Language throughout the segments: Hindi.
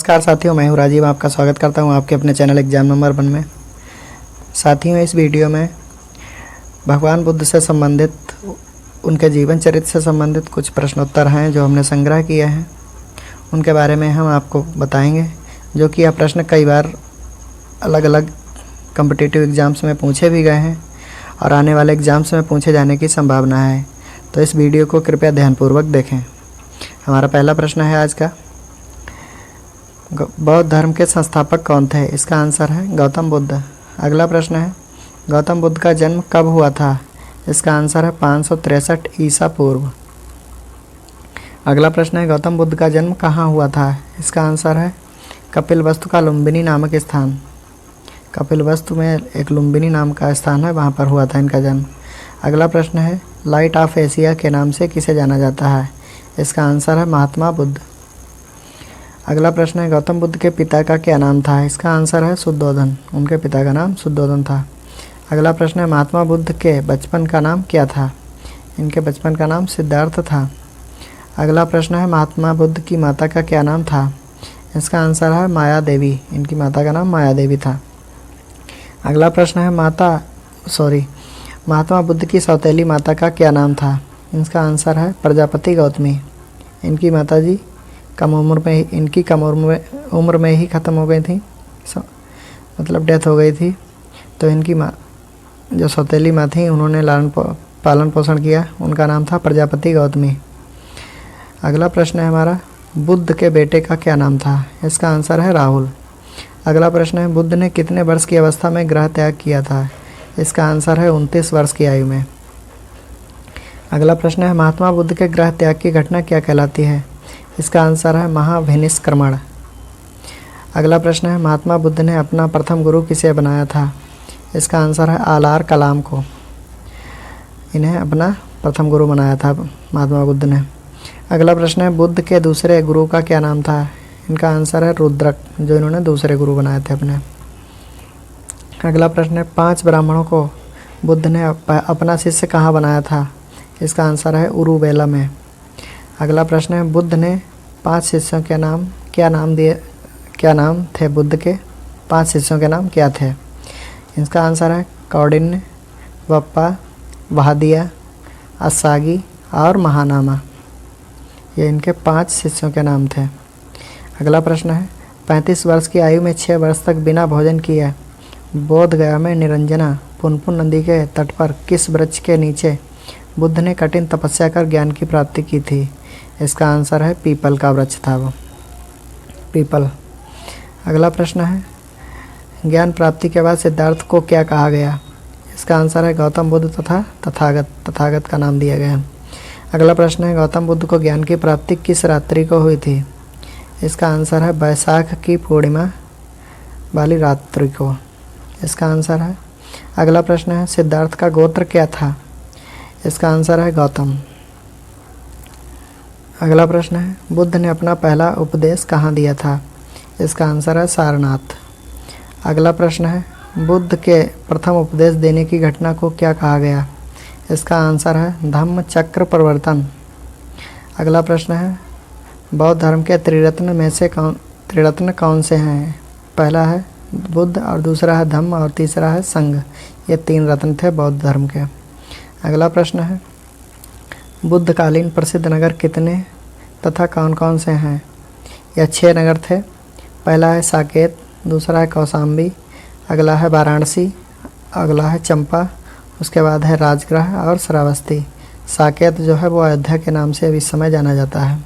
नमस्कार साथियों, मैं हूं राजीव। आपका स्वागत करता हूं आपके अपने चैनल एग्जाम नंबर 1 में। साथियों, इस वीडियो में भगवान बुद्ध से संबंधित, उनके जीवन चरित्र से संबंधित कुछ प्रश्नोत्तर हैं जो हमने संग्रह किए हैं। उनके बारे में हम आपको बताएंगे, जो कि यह प्रश्न कई बार अलग अलग कॉम्पिटिटिव एग्ज़ाम्स में पूछे भी गए हैं और आने वाले एग्ज़ाम्स में पूछे जाने की संभावना है। तो इस वीडियो को कृपया ध्यानपूर्वक देखें। हमारा पहला प्रश्न है आज का, बौद्ध धर्म के संस्थापक कौन थे? इसका आंसर है गौतम बुद्ध। अगला प्रश्न है, गौतम बुद्ध का जन्म कब हुआ था? इसका आंसर है 563 ईसा पूर्व। अगला प्रश्न है, गौतम बुद्ध का जन्म कहाँ हुआ था? इसका आंसर है कपिलवस्तु का लुम्बिनी नामक स्थान। कपिलवस्तु में एक लुम्बिनी नाम का स्थान है, वहाँ पर हुआ था इनका जन्म। अगला प्रश्न है, लाइट ऑफ एशिया के नाम से किसे जाना जाता है? इसका आंसर है महात्मा बुद्ध। अगला प्रश्न है, गौतम बुद्ध के पिता का क्या नाम था? इसका आंसर है शुद्धोधन। उनके पिता का नाम शुद्धोधन था। अगला प्रश्न है, महात्मा बुद्ध के बचपन का नाम क्या था? इनके बचपन का नाम सिद्धार्थ था। अगला प्रश्न है, महात्मा बुद्ध की माता का क्या नाम था? इसका आंसर है माया देवी। इनकी माता का नाम माया देवी था। अगला प्रश्न है, महात्मा बुद्ध की सौतेली माता का क्या नाम था? इसका आंसर है प्रजापति गौतमी। इनकी माता जी कम उम्र में ही ख़त्म हो गई थी, मतलब डेथ हो गई थी। तो इनकी माँ, जो सौतेली माँ थी, उन्होंने पालन पोषण किया। उनका नाम था प्रजापति गौतमी। अगला प्रश्न है हमारा, बुद्ध के बेटे का क्या नाम था? इसका आंसर है राहुल। अगला प्रश्न है, बुद्ध ने कितने वर्ष की अवस्था में ग्रह त्याग किया था? इसका आंसर है 29 वर्ष की आयु में। अगला प्रश्न है, महात्मा बुद्ध के ग्रह त्याग की घटना क्या कहलाती है? इसका आंसर है महाभिनिष्क्रमण। अगला प्रश्न है, महात्मा बुद्ध ने अपना प्रथम गुरु किसे बनाया था? इसका आंसर है आलार कलाम को। इन्हें अपना प्रथम गुरु बनाया था महात्मा बुद्ध ने। अगला प्रश्न है, बुद्ध के दूसरे गुरु का क्या नाम था? इनका आंसर है रुद्रक, जो इन्होंने दूसरे गुरु बनाए थे अपने। अगला प्रश्न है, 5 ब्राह्मणों को बुद्ध ने अपना शिष्य कहाँ बनाया था? इसका आंसर है उरुवेला में। अगला प्रश्न है, बुद्ध ने 5 शिष्यों के नाम क्या नाम थे? बुद्ध के 5 शिष्यों के नाम क्या थे? इसका आंसर है कौंडिन्य, वप्पा, वहादिया, असागी और महानामा। ये इनके 5 शिष्यों के नाम थे। अगला प्रश्न है, 35 वर्ष की आयु में 6 वर्ष तक बिना भोजन किए बोध गया में निरंजना पुनपुन नदी के तट पर किस वृक्ष के नीचे बुद्ध ने कठिन तपस्या कर ज्ञान की प्राप्ति की थी? इसका आंसर है पीपल का वृक्ष था वो, पीपल। अगला प्रश्न है, ज्ञान प्राप्ति के बाद सिद्धार्थ को क्या कहा गया? इसका आंसर है गौतम बुद्ध तथा तथागत का नाम दिया गया। अगला प्रश्न है, गौतम बुद्ध को ज्ञान की प्राप्ति किस रात्रि को हुई थी? इसका आंसर है बैसाख की पूर्णिमा वाली रात्रि को। इसका आंसर है। अगला प्रश्न है, सिद्धार्थ का गोत्र क्या था? इसका आंसर है गौतम। अगला प्रश्न है, बुद्ध ने अपना पहला उपदेश कहाँ दिया था? इसका आंसर है सारनाथ। अगला प्रश्न है, बुद्ध के प्रथम उपदेश देने की घटना को क्या कहा गया? इसका आंसर है धम्म चक्र प्रवर्तन। अगला प्रश्न है, बौद्ध धर्म के त्रिरत्न कौन से हैं? पहला है बुद्ध और दूसरा है धम्म और तीसरा है संघ। ये 3 रत्न थे बौद्ध धर्म के। अगला प्रश्न है, बुद्धकालीन प्रसिद्ध नगर कितने तथा कौन कौन से हैं? यह 6 नगर थे। पहला है साकेत, दूसरा है कौशाम्बी, अगला है वाराणसी, अगला है चंपा, उसके बाद है राजगृह और श्रावस्ती। साकेत जो है वो अयोध्या के नाम से इस समय जाना जाता है।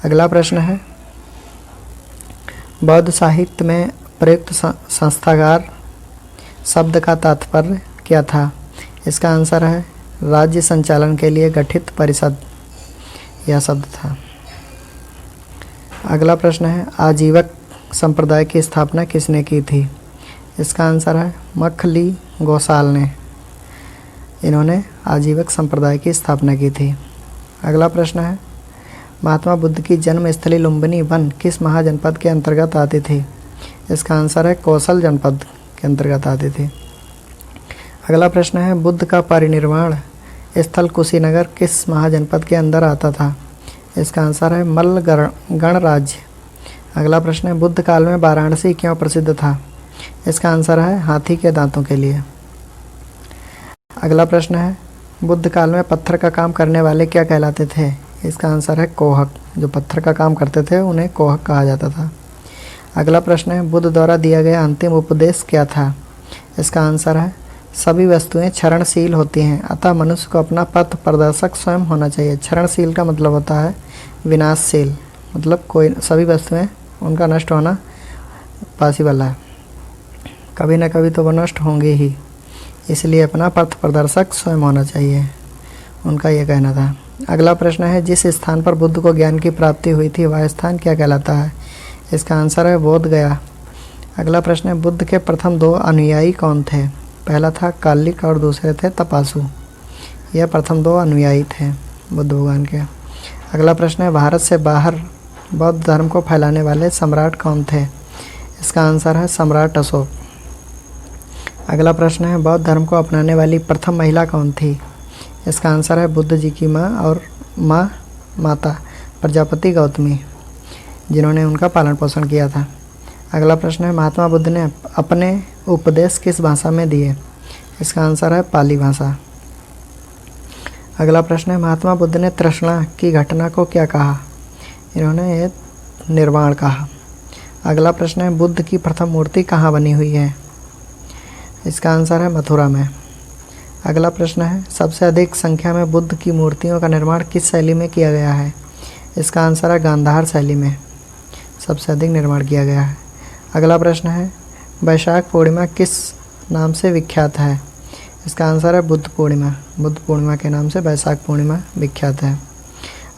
अगला प्रश्न है, बौद्ध साहित्य में प्रयुक्त संस्थागार शब्द का तात्पर्य क्या था? इसका आंसर है राज्य संचालन के लिए गठित परिषद, यह शब्द था। अगला प्रश्न है, आजीवक संप्रदाय की स्थापना किसने की थी? इसका आंसर है मखली गोसाल ने। इन्होंने आजीवक संप्रदाय की स्थापना की थी। अगला प्रश्न है, महात्मा बुद्ध की जन्मस्थली लुम्बिनी वन किस महाजनपद के अंतर्गत आती थी? इसका आंसर है कौशल जनपद के अंतर्गत आती थी। अगला प्रश्न है, बुद्ध का परिनिर्वाण स्थल कुशीनगर किस महाजनपद के अंदर आता था? इसका आंसर है मल्ल गणराज्य। अगला प्रश्न है बुद्ध काल में वाराणसी क्यों प्रसिद्ध था? इसका आंसर है हाथी के दांतों के लिए। अगला प्रश्न है बुद्ध काल में पत्थर का काम करने वाले क्या कहलाते थे? इसका आंसर है कोहक। जो पत्थर का काम करते थे उन्हें कोहक कहा जाता था। अगला प्रश्न है बुद्ध द्वारा दिया गया अंतिम उपदेश क्या था? इसका आंसर है सभी वस्तुएं क्षरणशील होती हैं, अतः मनुष्य को अपना पथ प्रदर्शक स्वयं होना चाहिए। क्षरणशील का मतलब होता है विनाशशील, मतलब कोई सभी वस्तुएं उनका नष्ट होना पॉसिबल है, कभी ना कभी तो वो नष्ट होंगे ही, इसलिए अपना पथ प्रदर्शक स्वयं होना चाहिए, उनका ये कहना था। अगला प्रश्न है जिस स्थान पर बुद्ध को ज्ञान की प्राप्ति हुई थी वह स्थान क्या कहलाता है? इसका आंसर है बोध गया। अगला प्रश्न है बुद्ध के प्रथम 2 अनुयायी कौन थे? पहला था कालिक और दूसरे थे तपासु। यह प्रथम 2 अनुयायी थे बुद्ध भगवान के। अगला प्रश्न है भारत से बाहर बौद्ध धर्म को फैलाने वाले सम्राट कौन थे? इसका आंसर है सम्राट अशोक। अगला प्रश्न है बौद्ध धर्म को अपनाने वाली प्रथम महिला कौन थी? इसका आंसर है बुद्ध जी की माँ और माता प्रजापति गौतमी, जिन्होंने उनका पालन पोषण किया था। अगला प्रश्न है महात्मा बुद्ध ने अपने उपदेश किस भाषा में दिए? इसका आंसर है पाली भाषा। अगला प्रश्न है महात्मा बुद्ध ने तृष्णा की घटना को क्या कहा? इन्होंने ये निर्वाण कहा। अगला प्रश्न है बुद्ध की प्रथम मूर्ति कहाँ बनी हुई है? इसका आंसर है मथुरा में। अगला प्रश्न है सबसे अधिक संख्या में बुद्ध की मूर्तियों का निर्माण किस शैली में किया गया है? इसका आंसर है गांधार शैली में सबसे अधिक निर्माण किया गया है। अगला प्रश्न है वैशाख पूर्णिमा किस नाम से विख्यात है? इसका आंसर है बुद्ध पूर्णिमा। बुद्ध पूर्णिमा के नाम से वैशाख पूर्णिमा विख्यात है।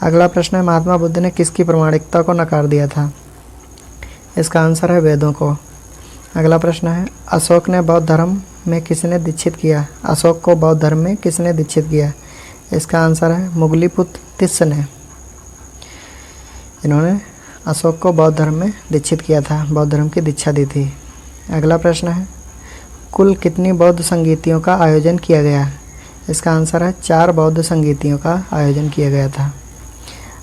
अगला प्रश्न है महात्मा बुद्ध ने किसकी प्रामाणिकता को नकार दिया था? इसका आंसर है वेदों को। अगला प्रश्न है अशोक ने बौद्ध धर्म में किसने दीक्षित किया? अशोक को बौद्ध धर्म में किसने दीक्षित किया? इसका आंसर है मुगलीपुत्र तिस्स ने। इन्होंने अशोक को बौद्ध धर्म में दीक्षित किया था, बौद्ध धर्म की दीक्षा दी थी। अगला प्रश्न है कुल कितनी बौद्ध संगीतियों का आयोजन किया गया? इसका आंसर है 4 बौद्ध संगीतियों का आयोजन किया गया था।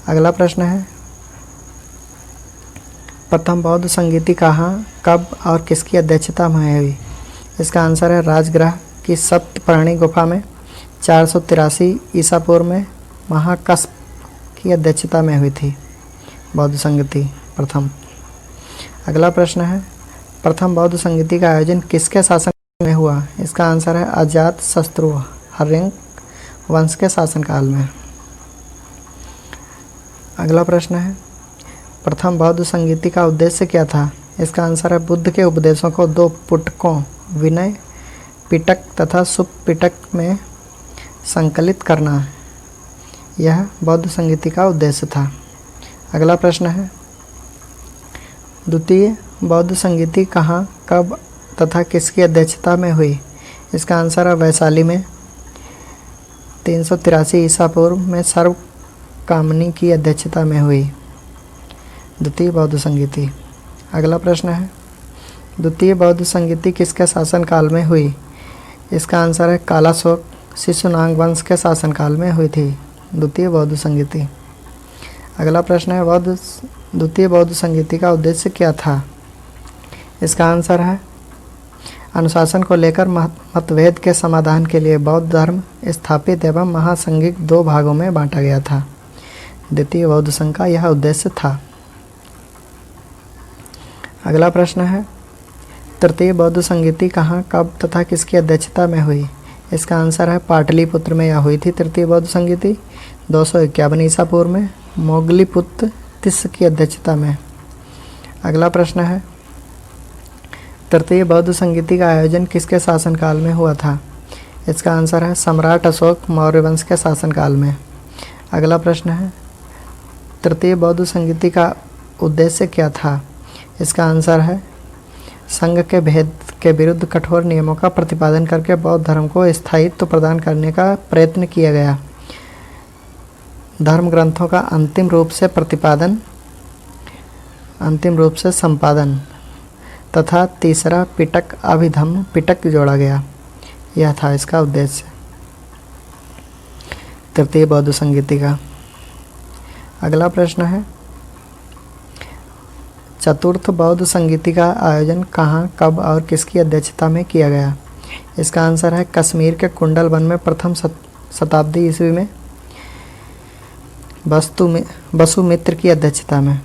अगला प्रश्न है प्रथम बौद्ध संगीति कहाँ, कब और किसकी अध्यक्षता में हुई? इसका आंसर है राजगृह की सप्तपर्णी गुफा में 483 ईसा पूर्व में महाकस्प की अध्यक्षता में हुई थी बौद्ध संगीति प्रथम। अगला प्रश्न है प्रथम बौद्ध संगीति का आयोजन किसके शासन में हुआ? इसका आंसर है अजात शत्रु हर्यंक वंश के शासनकाल में। अगला प्रश्न है प्रथम बौद्ध संगीति का उद्देश्य क्या था? इसका आंसर है बुद्ध के उपदेशों को 2 पुटकों विनय पिटक तथा सुप पिटक में संकलित करना। यह बौद्ध संगीति का उद्देश्य था। अगला प्रश्न है द्वितीय बौद्ध संगीति कहाँ, कब तथा किसकी अध्यक्षता में हुई? इसका आंसर है वैशाली में 383 ईसा पूर्व में सर्वकामनी की अध्यक्षता में हुई द्वितीय बौद्ध संगीति। अगला प्रश्न है द्वितीय बौद्ध संगीति किसके शासनकाल में हुई? इसका आंसर है कालाशोक शिशुनाग वंश के शासनकाल में हुई थी द्वितीय बौद्ध संगीति। अगला प्रश्न है द्वितीय बौद्ध संगीति का उद्देश्य क्या था? इसका आंसर है अनुशासन को लेकर मतभेद के समाधान के लिए बौद्ध धर्म स्थापित एवं महासंघिक 2 भागों में बांटा गया था। द्वितीय बौद्ध संघ का यह उद्देश्य था। अगला प्रश्न है तृतीय बौद्ध संगीति कहाँ, कब तथा किसकी अध्यक्षता में हुई? इसका आंसर है पाटलिपुत्र में यह हुई थी तृतीय बौद्ध संगीति 251 ईसा पूर्व में मोगलीपुत्र तिस्स की अध्यक्षता में। अगला प्रश्न है तृतीय बौद्ध संगीति का आयोजन किसके शासनकाल में हुआ था? इसका आंसर है सम्राट अशोक मौर्य वंश के शासनकाल में। अगला प्रश्न है तृतीय बौद्ध संगीति का उद्देश्य क्या था? इसका आंसर है संघ के भेद के विरुद्ध कठोर नियमों का प्रतिपादन करके बौद्ध धर्म को स्थायित्व प्रदान करने का प्रयत्न किया गया, धर्म ग्रंथों का अंतिम रूप से संपादन तथा तीसरा पिटक अभिधम्म पिटक जोड़ा गया। यह था इसका उद्देश्य तृतीय बौद्ध संगीति का। अगला प्रश्न है चतुर्थ बौद्ध संगीति का आयोजन कहाँ, कब और किसकी अध्यक्षता में किया गया? इसका आंसर है कश्मीर के कुंडल वन में प्रथम शताब्दी ईस्वी में वसुमित्र की अध्यक्षता में।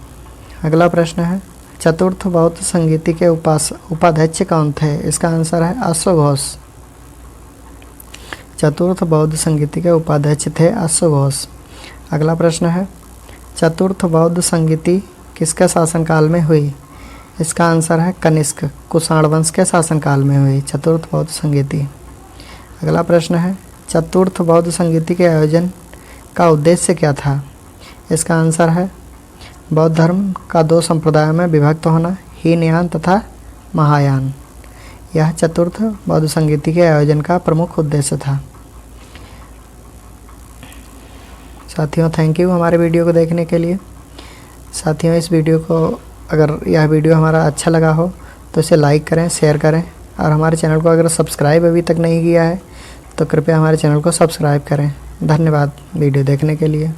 अगला प्रश्न है चतुर्थ बौद्ध संगीति के उपाध्यक्ष कौन थे? इसका आंसर है अश्वघोष। चतुर्थ बौद्ध संगीति के उपाध्यक्ष थे अश्वघोष। अगला प्रश्न है चतुर्थ बौद्ध संगीति किसके शासनकाल में हुई? इसका आंसर है कनिष्क कुषाण वंश के शासनकाल में हुई चतुर्थ बौद्ध संगीति। अगला प्रश्न है चतुर्थ बौद्ध संगीति के आयोजन का उद्देश्य क्या था? इसका आंसर है बौद्ध धर्म का 2 संप्रदायों में विभक्त होना, हीनयान तथा महायान। यह चतुर्थ बौद्ध संगीति के आयोजन का प्रमुख उद्देश्य था। साथियों थैंक यू हमारे वीडियो को देखने के लिए। साथियों इस वीडियो को अगर यह वीडियो हमारा अच्छा लगा हो तो इसे लाइक करें, शेयर करें और हमारे चैनल को अगर सब्सक्राइब अभी तक नहीं किया है तो कृपया हमारे चैनल को सब्सक्राइब करें। धन्यवाद वीडियो देखने के लिए।